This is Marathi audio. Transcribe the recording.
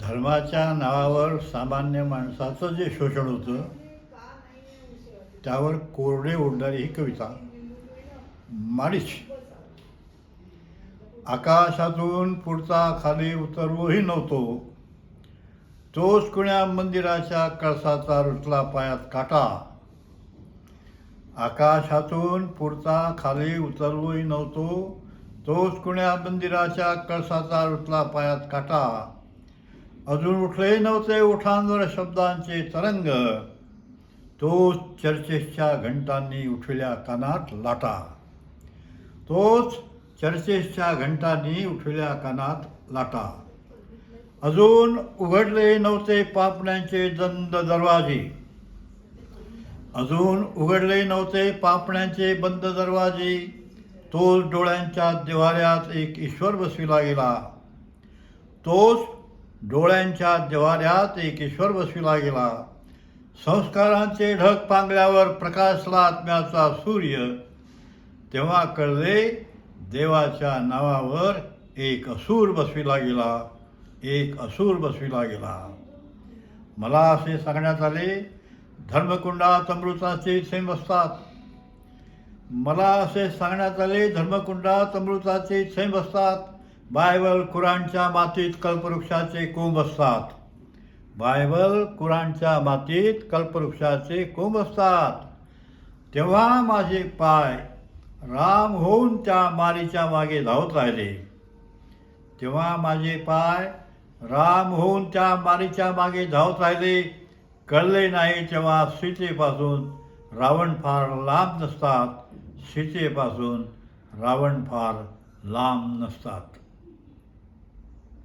धर्माच्या नावावर सामान्य माणसाचं जे शोषण होतं त्यावर कोरडे ओढणारी ही कविता. माडीच आकाशातून पुढचा खाली उतरलोही नव्हतो, तोच कुण्या मंदिराच्या कळसाचा रुतला पायात काटा. आकाशातून पुढचा खाली उतरलोही नव्हतो, तोच कुण्या मंदिराच्या कळसाचा रुतला पायात काटा. अजून उठले नव्हते ओठांवर शब्दांचे तरंग, तोच चर्चेच्या घंटांनी उठविल्या कानात लाटा. तोच चर्चेच्या घंटांनी उठविल्या कानात लाटा. अजून उघडले नव्हते पापण्यांचे बंद दरवाजे, अजून उघडले नव्हते पापण्यांचे बंद दरवाजे. तोच डोळ्यांच्या देव्हाऱ्यात एक ईश्वर बसविला गेला, तोच डोळ्यांच्या देव्हाऱ्यात एक ईश्वर बसविला गेला. संस्कारांचे ढग पांगल्यावर प्रकाशला आत्म्याचा सूर्य, तेव्हा कळले देवाच्या नावावर एक असूर बसविला गेला, एक असूर बसविला गेला. मला असे सांगण्यात आले, धर्मकुंडात अमृताचे थेंब असतात. मला असे सांगण्यात आले, धर्मकुंडात अमृताचे थेंब असतात. बायबल कुराणच्या मातीत कल्पवृक्षाचे कोंब असतात. बायबल कुराणच्या मातीत कल्पवृक्षाचे कोंब असतात. तेव्हा माझे पाय राम होऊन त्या मारीच्या मागे धावत राहिले. तेव्हा माझे पाय राम होऊन त्या मारीच्या मागे धावत राहिले. कळले नाही तेव्हा सीतेपासून रावण फार लांब नसतात, सीतेपासून रावण फार लांब नसतात.